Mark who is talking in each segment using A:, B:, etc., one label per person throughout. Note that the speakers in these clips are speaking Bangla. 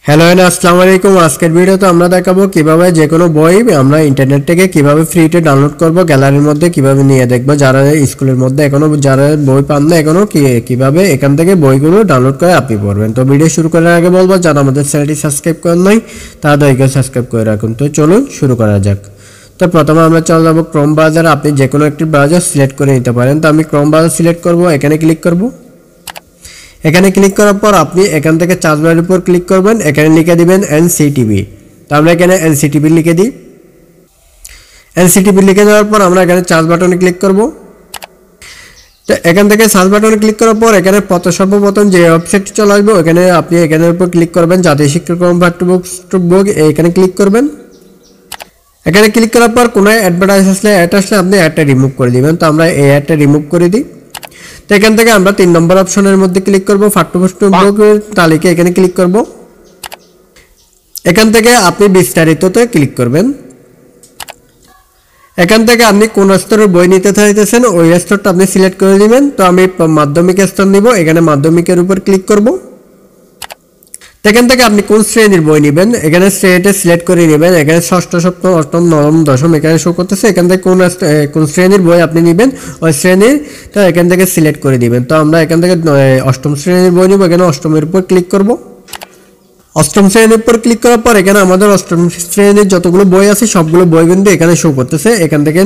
A: হ্যালো আসসালামু আলাইকুম। আজকের ভিডিওতে আমরা দেখাবো কিভাবে যে কোনো বই আমরা ইন্টারনেট থেকে কিভাবে ফ্রিতে ডাউনলোড করব, গ্যালারির মধ্যে কিভাবে নিয়ে দেখবো। যারা স্কুলের মধ্যে এখনো যারা বই পান না এখনো কিভাবে এখান থেকে বইগুলো ডাউনলোড করে আপনি পড়বেন। তো ভিডিও শুরু করার আগে বলবো, যারা আমাদের চ্যানেলটি সাবস্ক্রাইব করেন নাই তারা দয়া করে সাবস্ক্রাইব করে রাখুন। তো চলুন শুরু করা যাক। তো প্রথমে আমরা চলে যাবো ক্রোম ব্রাউজার। আপনি যে কোনো একটি ব্রাউজার সিলেক্ট করে নিতে পারেন। তো আমি ক্রোম ব্রাউজার সিলেক্ট করব, এখানে ক্লিক করব। এখানে ক্লিক করার পর আপনি এখান থেকে সার্চ বারের উপর ক্লিক করবেন, এখানে লিখে দিবেন এনসিটিভি। তো আমরা এখানে এনসিটিভি লিখে দিই। এনসিটিভি লিখে দেওয়ার পর আমরা এখানে সার্চ বাটনে ক্লিক করব। তো এখান থেকে সার্চ বাটনে ক্লিক করার পর এখানে সর্বপ্রথম যে ওয়েবসাইটটি চলে আসবে ওখানে আপনি এখানের উপর ক্লিক করবেন, জাতীয় শিক্ষাক্রম পাঠ্যপুস্তক এখানে ক্লিক করবেন। এখানে ক্লিক করার পর কোনো অ্যাডভার্টাইজ আসলে আপনি অ্যাডটা রিমুভ করে দিবেন। তো আমরা এই অ্যাডটা রিমুভ করে দিই। তো এখান থেকে আমরা 3 নম্বর অপশনের মধ্যে ক্লিক করব, পাঠ্যপুস্তকের তালিকা এখানে ক্লিক করব। এখান থেকে আপনি বিস্তারিততে ক্লিক করবেন। এখান থেকে আপনি কোন স্তরের বই নিতে চাইতেছেন ওই স্তরটা আপনি সিলেক্ট করে দিবেন। তো আমি মাধ্যমিক স্তর নিব, এখানে মাধ্যমিকের উপর ক্লিক করব। এখান থেকে আপনি কোন শ্রেণীর বই নেবেন এখানে শ্রেণীটা সিলেক্ট করে নেবেন। এখানে ষষ্ঠ, সপ্তম, অষ্টম, নবম, দশম এখানে শো করতেছে। এখান থেকে কোন শ্রেণীর বই আপনি নেবেন ওই শ্রেণীটা এখান থেকে সিলেক্ট করে দিবেন। তো আমরা এখান থেকে অষ্টম শ্রেণীর বই নিব, এখানে অষ্টমের উপর ক্লিক করব। অষ্টম শ্রেণীর উপর ক্লিক করার পর এখানে আমাদের অষ্টম শ্রেণীর যতগুলো বই আছে সবগুলো বই কিন্তু এখানে শো করতেছে। এখান থেকে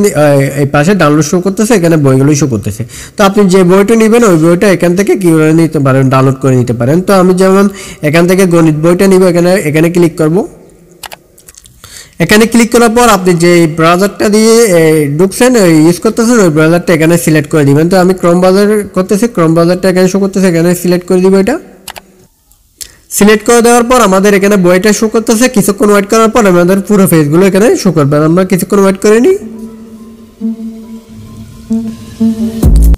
A: এই পাশে ডাউনলোড শো করতেছে, এখানে বইগুলোই শো করতেছে। তো আপনি যে বইটা নেবেন ওই বইটা এখান থেকে কি করে নিতে পারেন, ডাউনলোড করে নিতে পারেন। তো আমি যেমন এখান থেকে গণিত বইটা নিব, এখানে ক্লিক করব। এখানে ক্লিক করার পর আপনি যে ব্রাউজারটা দিয়ে ঢুকছেন ইউজ করতেছেন ওই ব্রাউজারটা এখানে সিলেক্ট করে দিবেন। তো আমি ক্রোম ব্রাউজার করতেছি, ক্রোম ব্রাউজারটা এখানে শো করতেছে, এখানে সিলেক্ট করে দিব। এটা সিলেক্ট করে দেওয়ার পর আমাদের এখানে বইটা শো করতেছে। কিছুক্ষণ ওয়েট করার পর আমাদের পুরো পেজগুলো এখানে শো করবে। আমরা কিছুক্ষণ ওয়েট করে নিই।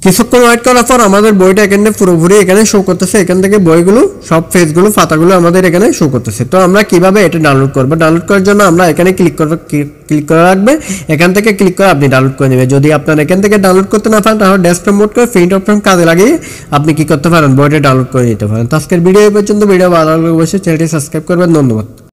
A: কিছুক্ষণ ওয়েট করার পর আমাদের বইটা এখানে পুরোপুরি এখানে শো করতেছে। এখান থেকে বইগুলো সব পেজগুলো পাতাগুলো আমাদের এখানে শো করতেছে। তো আমরা কিভাবে এটা ডাউনলোড করব, ডাউনলোড করার জন্য আমরা এখানে ক্লিক করা রাখবে। এখান থেকে ক্লিক করে আপনি ডাউনলোড করে নেবেন। যদি আপনার এখান থেকে ডাউনলোড করতে না পারেন তাহলে ডেস্কটপ মোড করে প্রিন্ট অপশন কাজে লাগিয়ে আপনি কি করতে পারেন, বইটা ডাউনলোড করে নিতে পারেন। তো আজকের ভিডিও এই পর্যন্ত। ভিডিও ভালো লাগলে অবশ্যই চ্যানেলটি সাবস্ক্রাইব করবেন। ধন্যবাদ।